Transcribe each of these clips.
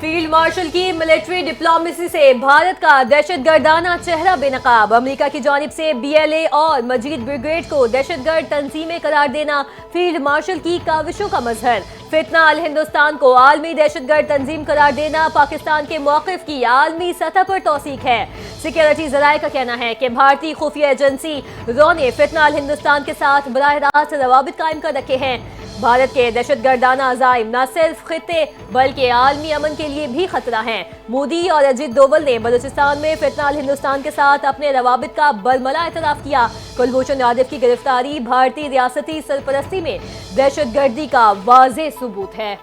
Field marshal की military diplomacy से भारत का दहशत गर्दाना चेहरा बेनकाब। अमेरिका की जानिब से BLA और मजीद ब्रिगेड को दहशतगर्द तंजीमें करार देना फील्ड मार्शल की काविशों का मजहर। फितना अल हिंदुस्तान को आलमी दहशतगर्द तंजीम करार देना पाकिस्तान के मौक़िफ़ की आलमी सतह पर तौसीक है। सिक्योरिटी ज़राए का कहना है कि भारतीय खुफिया एजेंसी रॉ ने फितना अल हिंदुस्तान के साथ बराह रास्त रवाबित कायम कर रखे हैं। भारत के दहशतगर्दाना अज़ाइम न सिर्फ खित्ते बल्कि आलमी अमन के लिए भी खतरा हैं। मोदी और अजीत डोवल ने बलूचिस्तान में फितना अल हिंदुस्तान के साथ अपने रवाबित का बरमला एतराफ़ किया। कुलभूषण यादव की गिरफ्तारी भारतीय रियासती सरपरस्ती में दहशतगर्दी का वाज़ेह सबूत है।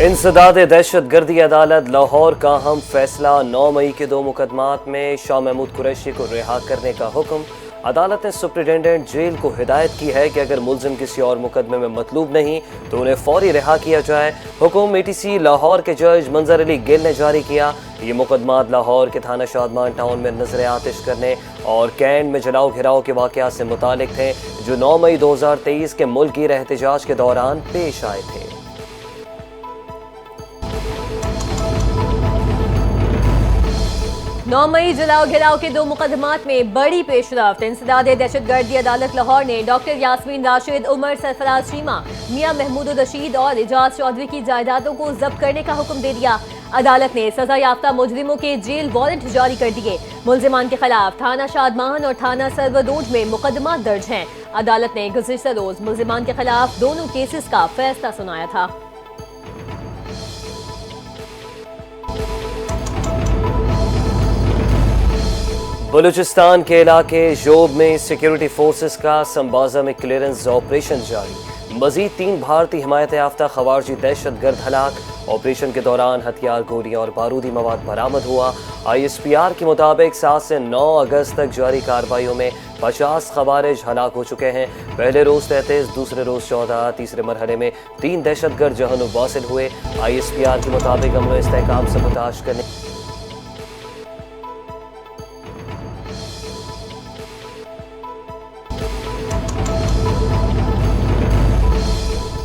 इंसदाद दहशत गर्दी अदालत लाहौर का अहम फैसला। 9 मई के 2 मुकदमात में शाह महमूद कुरैशी को रिहा करने का हुक्म। अदालत ने सुप्रिटेंडेंट जेल को हिदायत की है कि अगर मुलजिम किसी और मुकदमे में मतलूब नहीं तो उन्हें फौरी रिहा किया जाए। हुक्म ATC लाहौर के जज मंजर अली गिल ने जारी किया। ये मुकदमात लाहौर के थाना शादमान टाउन में नजर आतिश करने और कैंट में जलाओ घिराव के वाक़यात से मुतालिक थे, जो 9 मई 2023 के मुल्की एहतजाज के दौरान पेश आए थे। 9 मई जलाओ घिराव के 2 मुकदमात में बड़ी पेशरफ्त। इंसदाद दहशतगर्दी अदालत लाहौर ने डॉक्टर यास्मीन राशिद, उमर सरफराज शीमा, मियां महमूद रशीद और इजाज चौधरी की जायदादों को जब्त करने का हुक्म दे दिया। अदालत ने सजा याफ्ता मुजरिमों के जेल वारंट जारी कर दिए। मुलजिमान के खिलाफ थाना शादमान और थाना सरवदोज में मुकदमा दर्ज हैं। अदालत ने गुज़िश्ता रोज मुलजिमान के खिलाफ दोनों केसेस का फैसला सुनाया था। बलूचिस्तान के इलाके जोब में सिक्योरिटी फोर्सेस का संबाजा में क्लियरेंस ऑपरेशन जारी। मजीद 3 भारतीय हिमायत याफ्ता खवारजी दहशत गर्द हलाक। ऑपरेशन के दौरान हथियार, गोलियां और बारूदी मवाद बरामद हुआ। ISPR के मुताबिक 7 से 9 अगस्त तक जारी कार्रवाइयों में 50 खवारिज हलाक हो चुके हैं। पहले रोज 33, दूसरे रोज 14, तीसरे मरहले में 3 दहशतगर्द जहन्नुम वासिल हुए। ISPR के मुताबिक अमन व इस्तेहकाम सबूताश करने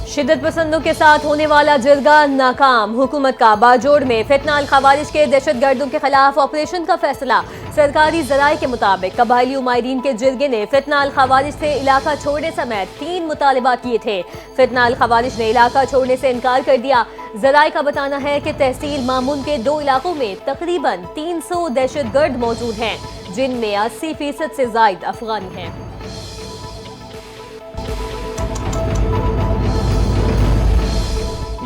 शिद्दत पसंदों के साथ होने वाला जरगा नाकाम। हुकूमत का बाजोड़ में फितना अल खवारिज के दहशत गर्दों के खिलाफ ऑपरेशन का फैसला। सरकारी जराये के मुताबिक कबायली उमायरीन के जिरगे ने फितना अल खवारिज से इलाका छोड़ने समेत 3 मुतालबात किए थे। फितना अल खवारिज ने इलाका छोड़ने से इनकार कर दिया। जराये का बताना है कि तहसील मामून के 2 इलाकों में तकरीबन 300 दहशत गर्द मौजूद हैं, जिनमें 80% से जायद अफगानी हैं।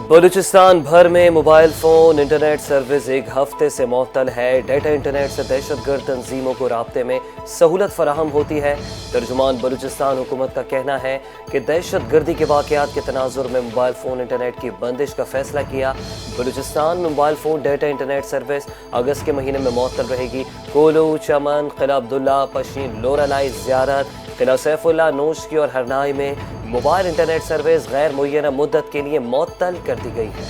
बलूचिस्तान भर में मोबाइल फ़ोन इंटरनेट सर्विस 1 हफ्ते से मुअत्तल है। डेटा इंटरनेट से दहशतगर्द तंजीमों को राब्ते में सहूलत फराहम होती है। तर्जुमान बलूचिस्तान हुकूमत का कहना है कि दहशत गर्दी के वाक़यात के तनाजुर में मोबाइल फ़ोन इंटरनेट की बंदिश का फैसला किया। बलूचिस्तान में mobile phone data internet service अगस्त के महीने में मुअत्तल रहेगी। कोलू, चमन, किला अब्दुल्ला, पशीन, लोरालाई, ज़ियारत, किला सैफुल्ला, नोशकी और हरनाई में मोबाइल इंटरनेट सर्विस गैर मुय्यना मुद्दत के लिए मुअत्तल कर दी गई है।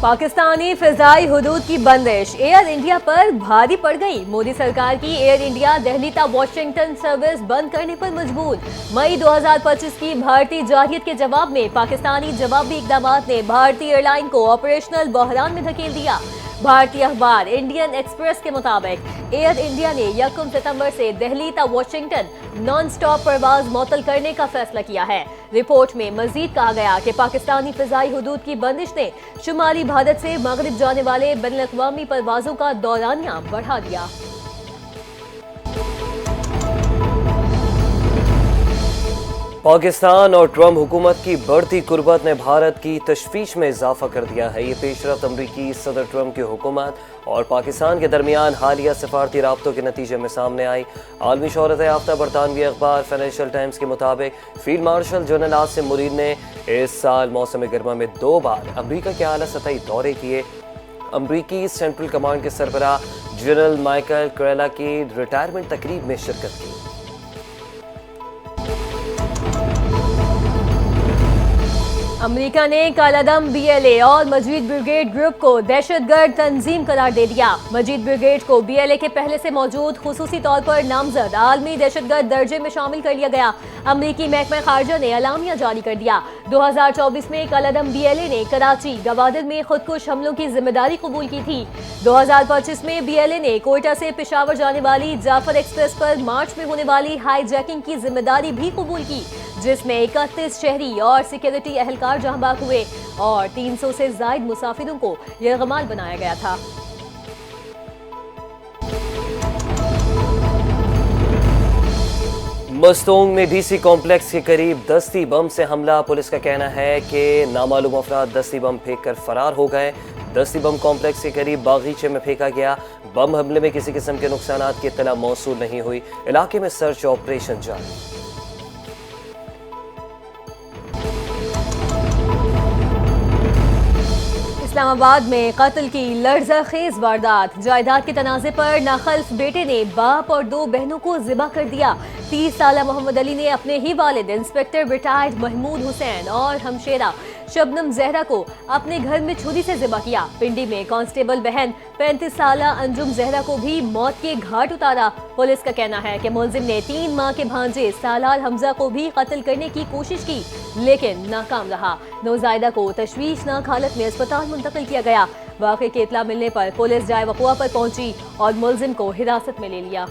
पाकिस्तानी फिजाई हुदूद की बंदिश एयर इंडिया पर भारी पड़ गई। मोदी सरकार की एयर इंडिया दिल्ली ता वाशिंगटन सर्विस बंद करने पर मजबूर। मई 2025 की भारतीय जाहियत के जवाब में पाकिस्तानी जवाबी इकदामात ने भारतीय एयरलाइन को ऑपरेशनल बहरान में धकेल दिया। भारतीय अखबार इंडियन एक्सप्रेस के मुताबिक एयर इंडिया ने 1 सितंबर से दिल्ली ता वाशिंगटन नॉन स्टॉप परवाज मुअत्तल करने का फैसला किया है। रिपोर्ट में मजीद कहा गया कि पाकिस्तानी फिजाई हुदूद की बंदिश ने शुमाली भारत से मगरिब जाने वाले बैनुल-अक़वामी परवाजों का दौरानिया बढ़ा दिया। पाकिस्तान और ट्रंप हुकूमत की बढ़ती कुर्बत ने भारत की तशवीश में इजाफा कर दिया है। ये पेशरफ्त अमरीकी सदर ट्रंप की हुकूमत और पाकिस्तान के दरमियान हालिया सफारती राब्तों के नतीजे में सामने आई। आलमी शोहरत याफ्ता बरतानवी अखबार फाइनेंशियल टाइम्स के मुताबिक field marshal general Asim Munir ने इस साल मौसम गर्मा में 2 बार अमरीका के आला सतही दौरे किए। अमरीकी सेंट्रल कमांड के सरबराह जनरल माइकल क्रेला की रिटायरमेंट तकरीब में शिरकत की। अमेरिका ने कालादम BLA और मजीद ब्रिगेड ग्रुप को दहशतगर्द तंजीम करार दे दिया। मजीद ब्रिगेड को BLA के पहले से मौजूद खुसूसी तौर पर नामजद आलमी दहशतगर्द दर्जे में शामिल कर लिया गया। अमेरिकी महकमा खारजा ने अलामिया जारी कर दिया। 2024 में कालादम BLA ने कराची, गवादर में खुदकुश हमलों की जिम्मेदारी कबूल की थी। 2025 में BLA ने कोयटा से पेशावर जाने वाली जाफर एक्सप्रेस पर मार्च में होने वाली हाईजैकिंग की जिम्मेदारी भी कबूल की, जिसमें 31 शहरी और सिक्योरिटी एहलकार जहां बाग हुए और 300 से ज्यादा मुसाफिरों को यरगमाल बनाया गया था। मस्तोंग में DC कॉम्प्लेक्स के करीब दस्ती बम से हमला। पुलिस का कहना है कि नामालूम अफराद दस्ती बम फेंक कर फरार हो गए। दस्ती बम कॉम्प्लेक्स के करीब बागीचे में फेंका गया। बम हमले में किसी किस्म के नुकसानात की इत्तला मौसूल नहीं हुई। इलाके में सर्च ऑपरेशन जारी। इस्लामाबाद में कत्ल की लर्ज़ाखेज वारदात। जायदाद के तनाज़े पर नाखल्फ बेटे ने बाप और 2 बहनों को ज़िबा कर दिया। 30 साला मोहम्मद अली ने अपने ही वालिद इंस्पेक्टर रिटायर्ड महमूद हुसैन और हमशेरा शबनम जहरा को अपने घर में छुरी से ज़िबा किया। पिंडी में कांस्टेबल बहन 35 साला अंजुम जहरा को भी मौत के घाट उतारा। पुलिस का कहना है कि मुलजिम ने 3 माह के भांजे सालार हमजा को भी कत्ल करने की कोशिश की, लेकिन नाकाम रहा। नौजायदा को तशवीशनाक हालत में अस्पताल मुंतकिल किया गया। वाक़े की इत्तला मिलने पर पुलिस जाए वक़ुआ पर पहुंची और मुलजिम को हिरासत में ले लिया।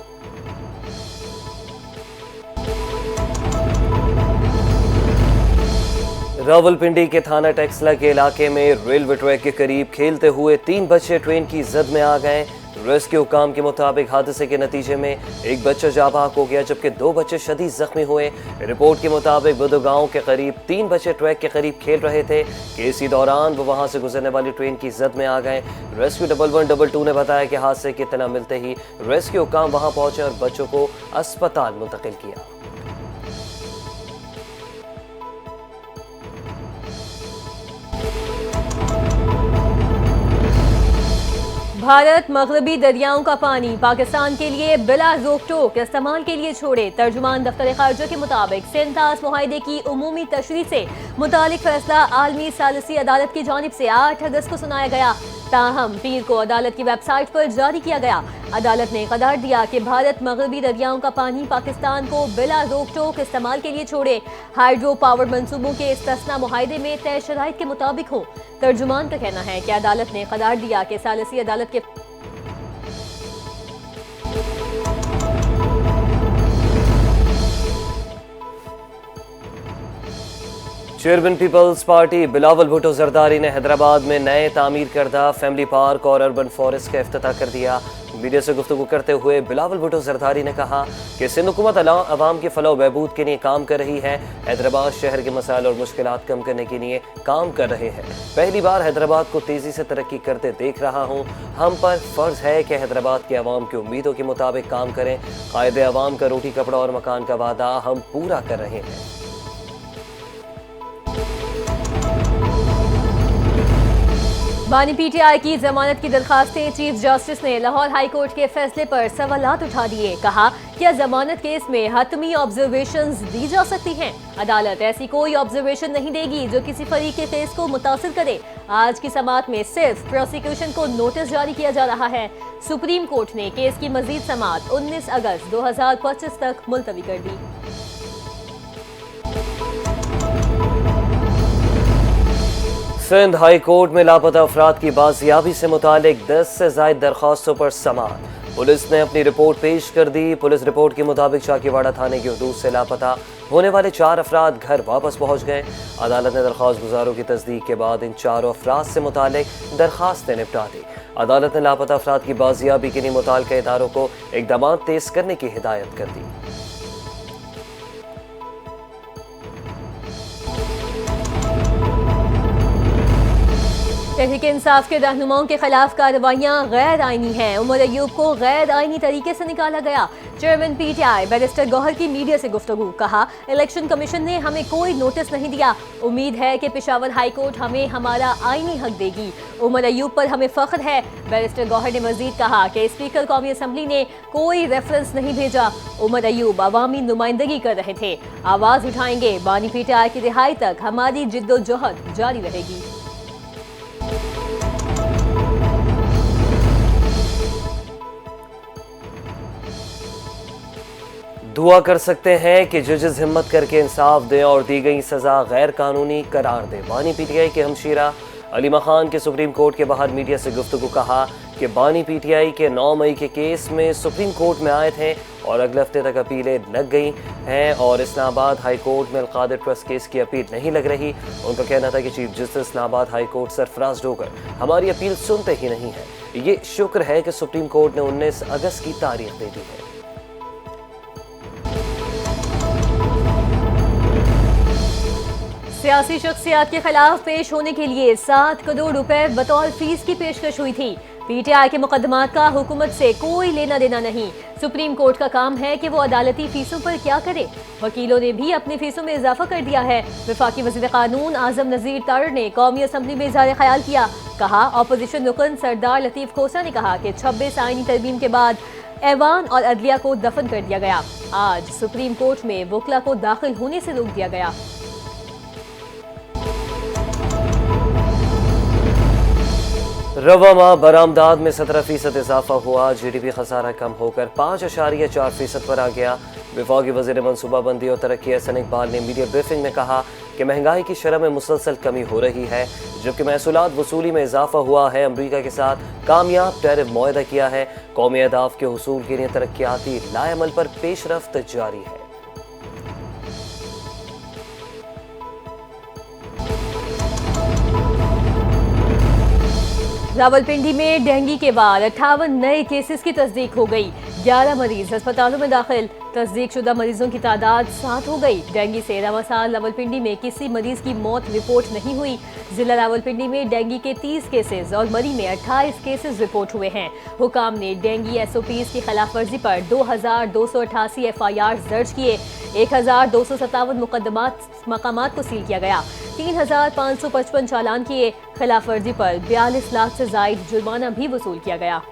रावलपिंडी के थाना टेक्सला के इलाके में रेलवे ट्रैक के करीब खेलते हुए 3 बच्चे ट्रेन की जद में आ गए। रेस्क्यू काम के मुताबिक हादसे के नतीजे में एक बच्चा जाबाक हो गया, जबकि 2 बच्चे शदीद जख्मी हुए। रिपोर्ट के मुताबिक बुदगांव के करीब 3 बच्चे ट्रैक के करीब खेल रहे थे कि इसी दौरान वो वहां से गुजरने वाली ट्रेन की जद में आ गए। रेस्क्यू 1122 ने बताया कि हादसे की इत्तला मिलते ही रेस्क्यू काम वहां पहुंचे और बच्चों को अस्पताल मुंतकिल किया। भारत मगरबी दरियाओं का पानी पाकिस्तान के लिए बिला रोक टोक इस्तेमाल के लिए छोड़े। तर्जुमान दफ्तर खारजा के मुताबिक सेंटास मुआहदे की उमूमी तशरीह से मुतालिक फैसला आलमी सालिसी अदालत की जानिब से 8 अगस्त को सुनाया गया। ताहम पीर को अदालत की वेबसाइट पर जारी किया गया। अदालत ने करार दिया कि भारत मगरबी दरियाओं का पानी पाकिस्तान को बिला रोक टोक इस्तेमाल के लिए छोड़े। हाइड्रो पावर मंसूबों के इस्तिस्ना मुआहदे में तय शराइत के मुताबिक हो। तर्जुमान का कहना है कि अदालत ने करार दिया कि सालिसी अदालत के चेयरमैन पीपल्स पार्टी बिलावल भुट्टो जरदारी ने हैदराबाद में नए तामीर करदा फैमिली पार्क और अर्बन फॉरेस्ट का इफ्तिताह कर दिया। मीडिया से गुफ्तगू करते हुए बिलावल भुट्टो जरदारी ने कहा कि सिंध हुकूमत अवाम के फलाह बहबूद के लिए काम कर रही है। हैदराबाद शहर के मसाइल और मुश्किलात कम करने के लिए काम कर रहे हैं। पहली बार हैदराबाद को तेज़ी से तरक्की करते देख रहा हूँ। हम पर फ़र्ज़ है कि हैदराबाद के अवाम की उम्मीदों के मुताबिक काम करें। कायदे अवाम का रोटी कपड़ा और मकान का वादा हम पूरा कर रहे हैं। बानी PTI की जमानत की दरखास्तें चीफ जस्टिस ने लाहौर हाई कोर्ट के फैसले पर सवालात उठा दिए। कहा क्या जमानत केस में हतमी ऑब्जर्वेशंस दी जा सकती हैं? अदालत ऐसी कोई ऑब्जर्वेशन नहीं देगी जो किसी फरीक के केस को मुतासिर करे। आज की समाअत में सिर्फ प्रोसिक्यूशन को नोटिस जारी किया जा रहा है। सुप्रीम कोर्ट ने केस की मजीद समाअत 19 अगस्त 2025 तक मुलतवी कर दी। सिंध हाई कोर्ट में लापता अफराद की बाजियाबी से मुतालिक 10 से ज़ायद दरख्वास्तों पर समाअत। पुलिस ने अपनी रिपोर्ट पेश कर दी। पुलिस रिपोर्ट के मुताबिक चाकीवाड़ा थाने की हदूद से लापता होने वाले 4 अफराद घर वापस पहुंच गए। अदालत ने दरख्वास्त गुजारों की तस्दीक के बाद इन 4 अफराद से मुतालिक दरख्वास्तें निपटा दी। अदालत ने लापता अफराद की बाजियाबी के लिए मुताल्लिका इदारों को इक़दामात तेज़ करने की हिदायत कर दी। तहरीक इंसाफ के रहनुमाओं के खिलाफ कार्रवाइयां गैर आईनी हैं। उमर अयूब को गैर आईनी तरीके से निकाला गया। चेयरमैन पीटीआई बैरिस्टर गौहर की मीडिया से गुफ्तगू, कहा इलेक्शन कमीशन ने हमें कोई नोटिस नहीं दिया, उम्मीद है कि पेशावर हाई कोर्ट हमें हमारा आईनी हक देगी, उमर अयूब पर हमें फख्र है। बैरिस्टर गौहर ने मजीद कहा कि स्पीकर कौमी असम्बली ने कोई रेफरेंस नहीं भेजा, उमर अयूब अवामी नुमाइंदगी कर रहे थे, आवाज उठाएंगे, बानी पीटीआई की रिहाई तक हमारी जिद्दोजहद जारी रहेगी। दुआ कर सकते हैं कि जजेस हिम्मत करके इंसाफ दें और दी गई सजा गैर कानूनी करार दें। बानी पीटीआई के हमशीरा अलीमा खान के सुप्रीम कोर्ट के बाहर मीडिया से गुफ्तगू, कहा कि बानी पीटीआई के 9 मई के केस में सुप्रीम कोर्ट में आए थे और अगले हफ्ते तक अपीलें लग गई हैं और इस्लामाबाद हाई कोर्ट में अलकादिर ट्रस्ट केस की अपील नहीं लग रही। उनका कहना था कि chief justice Islamabad high court Sarfaraz होकर हमारी अपील सुनते ही नहीं है। ये शुक्र है कि सुप्रीम कोर्ट ने 19 अगस्त की तारीख दे दी है। सियासी शख्सियात के खिलाफ पेश होने के लिए 7 करोड़ रुपए बतौर फीस की पेशकश हुई थी। पीटीआई के मुकदमात का हुकूमत से कोई लेना देना नहीं, सुप्रीम कोर्ट का काम है कि वो अदालती फीसों पर क्या करे। वकीलों ने भी अपनी फीसों में इजाफा कर दिया है। वफाकी वज़ीर कानून आजम नज़ीर तार ने कौमी असम्बली में इज़हार ख्याल किया, कहा अपोजिशन रुकन सरदार लतीफ़ खोसा ने कहा कि 26 आईनी तरमीम के बाद ऐवान और अदलिया को दफन कर दिया गया। आज सुप्रीम कोर्ट में वकला को दाखिल होने से रोक दिया गया। रवा माह बरामदात में 17% इजाफा हुआ, जीडीपी खसारा कम होकर 5.4% पर आ गया। वफाकी वज़ीर मनसूबाबंदी और तरक्की हसन इकबाल ने मीडिया ब्रीफिंग में कहा कि महंगाई की शरह में मुसलसल कमी हो रही है, जबकि महसूलात वसूली में इजाफा हुआ है। अमरीका के साथ कामयाब टैरिफ मुआहदा किया है। कौमी अहदाफ के हुसूल के लिए तरक्याती लाएअमल पर पेशरफ्त जारी है। रावलपिंडी में डेंगू के बाद 58 नए केसेस की तस्दीक हो गई। 11 मरीज अस्पतालों में दाखिल, तस्दीक शुदा मरीजों की तादाद 7 हो गई। डेंगू से रवा साल रावलपिंडी में किसी मरीज की मौत रिपोर्ट नहीं हुई। जिला रावलपिंडी में डेंगू के 30 केसेस और मरी में 28 केसेस रिपोर्ट हुए हैं। हुकाम ने डेंगू SOPs की खिलाफ वर्जी पर 2288 FIR दर्ज किए। 1257 मकामात को सील किया गया। 3555 चालान किए। खिलाफ वर्जी पर 42 लाख से जायद जुर्माना भी वसूल किया गया।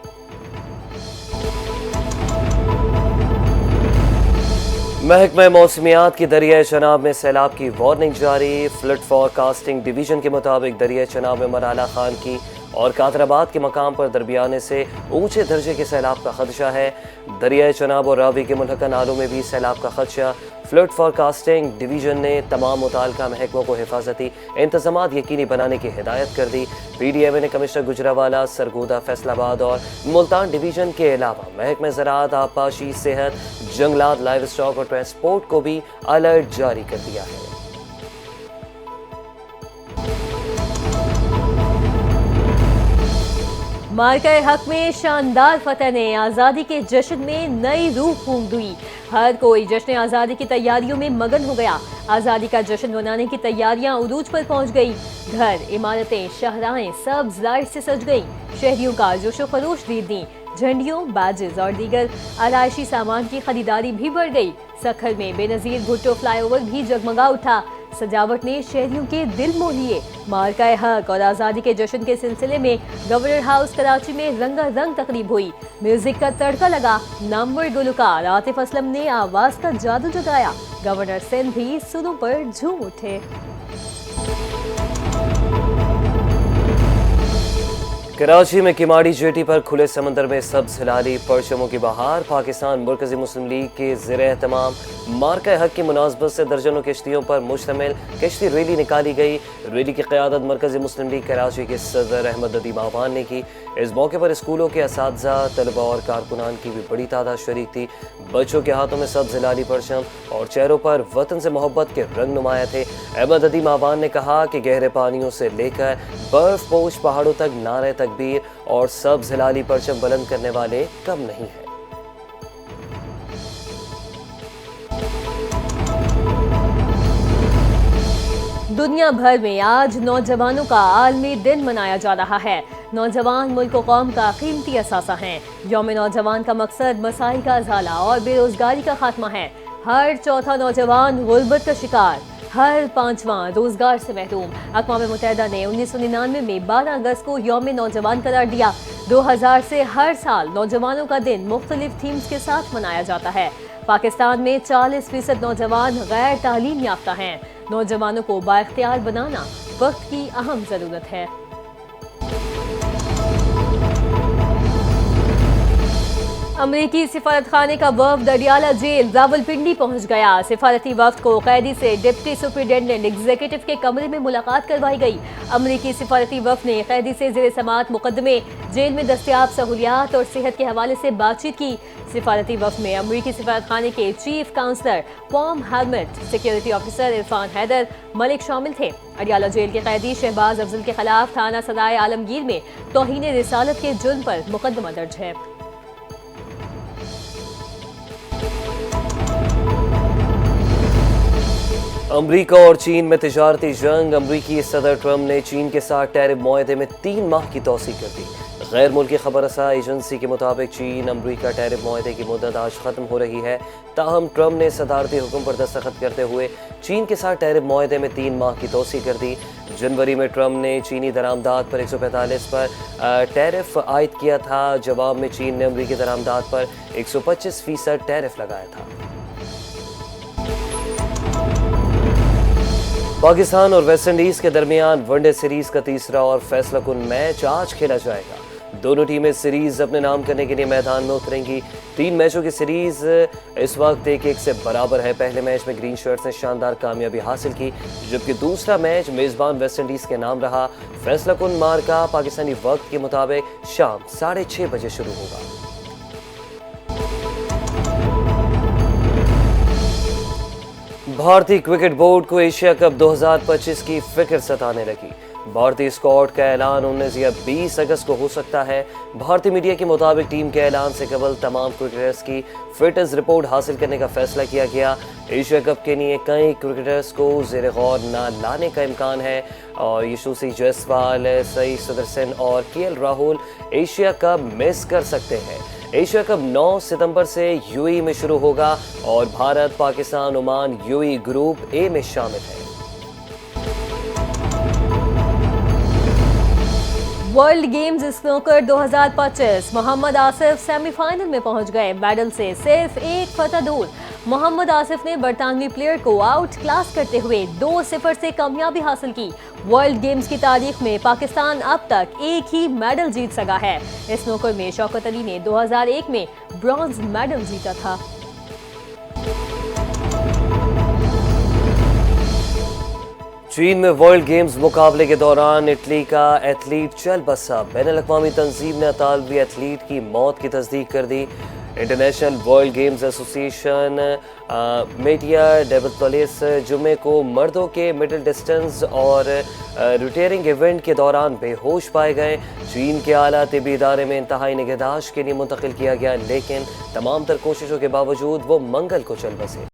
महकमा मौसमियात की दरियाए चनाब में सैलाब की वार्निंग जारी। फ्लड फॉरकास्टिंग डिवीजन के मुताबिक दरियाए चनाब में मराला खान की और कादराबाद के मकाम पर दरमियाने से ऊंचे दर्जे के सैलाब का खदशा है। दरियाए चनाब और रावी के मुल्हका नालों में भी सैलाब का खदशा। फ्लड फॉरकास्टिंग डिवीजन ने तमाम मुताल्लिका महकमों को हिफाजती इंतजामात यकीनी बनाने की हिदायत कर दी। PDMA ने कमिश्नर गुजरावाला, सरगोदा, फैसलाबाद और मुल्तान डिवीजन के अलावा महकमे ज़राअत, आबपाशी, सेहत, जंगलात, लाइव स्टॉक और ट्रांसपोर्ट को भी अलर्ट जारी कर दिया है। मार्का हक में शानदार फतह ने आज़ादी के जश्न में नई रूह फूंक दी। हर कोई जश्न आज़ादी की तैयारियों में मगन हो गया। आज़ादी का जश्न मनाने की तैयारियां उरूज पर पहुंच गई। घर, इमारतें, शहराएं सब्ज लाइट से सज गई। शहरियों का जोशो खरोश दीद दी। झंडियों, बैजेस और दीगर आराइशी सामान की खरीदारी भी बढ़ गई। सखर में बेनजीर भुट्टो फ्लाईओवर भी जगमगा उठा। सजावट ने शहरियों के दिल मोह लिए। मार्का हक और आज़ादी के जश्न के सिलसिले में गवर्नर हाउस कराची में रंगारंग तकरीब हुई। म्यूजिक का तड़का लगा। नामवर गुलकार आतिफ असलम ने आवाज का जादू जगाया। गवर्नर सिंध भी सुरों पर झूम उठे। कराची में किमाड़ी जेटी पर खुले समंदर में सब्ज हिलाली परचमों की बहार। पाकिस्तान मरकजी मुस्लिम लीग के ज़ेरे एहतमाम मार्का हक की मुनासबत से दर्जनों किश्तियों पर मुश्तमिल किश्ती रैली निकाली गई। रैली की क़यादत मरकजी मुस्लिम लीग कराची के सदर अहमद अदीब आवान ने की। इस मौके पर स्कूलों के असातिज़ा, तलबा और कारकुनान की भी बड़ी तादाद शरीक थी। बच्चों के हाथों में सब्ज हिलाली परचम और चेहरों पर वतन से मोहब्बत के रंग नुमाया थे। अहमद अदीब आवान ने कहा कि गहरे पानियों से लेकर बर्फ पोश पहाड़ों तक नारे तकबीर और सब्ज हिलाली परचम बुलंद करने वाले कम नहीं हैं। दुनिया भर में आज नौजवानों का आलमी दिन मनाया जा रहा है। नौजवान मुल्क व कौम का कीमती असासा हैं। यौम नौजवान का मकसद मसाइल का अजाला और बेरोजगारी का खात्मा है। हर चौथा नौजवान गुर्बत का शिकार, हर पांचवां रोजगार से महरूम। अक़वाम मुत्तहिदा ने 1999 में 12 अगस्त को यौम नौजवान करार दिया। 2000 से हर साल नौजवानों का दिन मुख्तलिफ थीम्स के साथ मनाया जाता है। पाकिस्तान में 40% नौजवान गैर तालीम याफ्ता हैं। नौजवानों को बाइख्तियार बनाना वक्त की अहम ज़रूरत है। अमरीकी सिफारत खाने का वफ्द अडियाला जेल रावलपिंडी पहुंच गया। सिफारती वफ्द को कैदी से डिप्टी सुपरिटेंडेंट एग्जीक्यूटिव के कमरे में मुलाकात करवाई गई। अमरीकी सिफारती वफ्द ने कैदी से ज़ेर समाअत मुकदमे, जेल में दस्तियाब सहूलियात और सेहत के हवाले से बातचीत की। सिफारती वफ्द में अमरीकी सिफारत खाने के चीफ काउंसलर पॉम हेलमेट, सिक्योरिटी ऑफिसर इरफान हैदर मलिक शामिल थे। अडियाला जेल के कैदी शहबाज अफजल के खिलाफ थाना सदाए आलमगीर में तौहीन रिसालत के जुर्म पर मुकदमा दर्ज है। अमरीका और चीन में तिजारती जंग। अमरीकी सदर ट्रम्प ने चीन के साथ टैरिफ मुआहदे में 3 माह की तोसी कर दी। गैर मुल्की खबर रसा एजेंसी के मुताबिक चीन अमरीका टैरिफ मुआहदे की मुद्दत आज ख़त्म हो रही है। ताहम ट्रम्प ने सदारती हुक्म पर दस्तखत करते हुए चीन के साथ टैरिफ मुआहदे में 3 माह की तोसी कर दी। जनवरी में ट्रम्प ने चीनी दरामदात पर 145 पर टैरिफ आयद किया था। जवाब में चीन ने अमरीकी दरामदात पर 125% टैरिफ लगाया था। पाकिस्तान और वेस्ट इंडीज के दरमियान वनडे सीरीज का तीसरा और फैसला कुन मैच आज खेला जाएगा। दोनों टीमें सीरीज अपने नाम करने के लिए मैदान में उतरेंगी। 3 मैचों की सीरीज इस वक्त 1-1 से बराबर है। पहले मैच में ग्रीन शर्ट्स ने शानदार कामयाबी हासिल की, जबकि दूसरा मैच मेजबान वेस्ट इंडीज के नाम रहा। फैसला कुन मार्का पाकिस्तानी वक्त के मुताबिक शाम 6:30 बजे शुरू होगा। भारतीय क्रिकेट बोर्ड को एशिया कप 2025 की फिक्र सताने लगी। भारतीय स्क्वाड का ऐलान 19 या 20 अगस्त को हो सकता है। भारतीय मीडिया के मुताबिक टीम के ऐलान से कबल तमाम क्रिकेटर्स की फिटनेस रिपोर्ट हासिल करने का फैसला किया गया। एशिया कप के लिए कई क्रिकेटर्स को ज़ेर गौर न लाने का इम्कान है और यशस्वी जायसवाल, सईद सुदर्शन और KL Rahul Asia cup miss कर सकते हैं। एशिया कप 9 सितंबर से यूएई में शुरू होगा और Bharat, Pakistan, Oman UAE group A में शामिल है। World games snooker 2025 Mohammad Asif semifinal में पहुंच गए। मेडल से सिर्फ 1 फतह दूर। मोहम्मद आसिफ ने बरतानवी प्लेयर को आउट क्लास करते हुए 2-0 से कामयाबी हासिल की। वर्ल्ड गेम्स की तारीख में पाकिस्तान अब तक एक ही मेडल जीत सका है। स्नूकर में शौकत अली ने 2001 में ब्रॉन्ज मेडल जीता था। चीन में वर्ल्ड गेम्स मुकाबले के दौरान इटली का एथलीट चल बसा। बैनुल-अक़वामी तंजीम ने इतालवी एथलीट की मौत की तस्दीक कर दी। इंटरनेशनल वर्ल्ड गेम्स एसोसिएशन मेटिया डेबतलिस जुमे को मर्दों के मिडिल डिस्टेंस और रोटेरिंग इवेंट के दौरान बेहोश पाए गए। चीन के आला तिबी इदारे में इंतहाई निगहदाश्त के लिए मुंतकिल किया गया, लेकिन तमाम तर कोशिशों के बावजूद वो मंगल को चल बसे।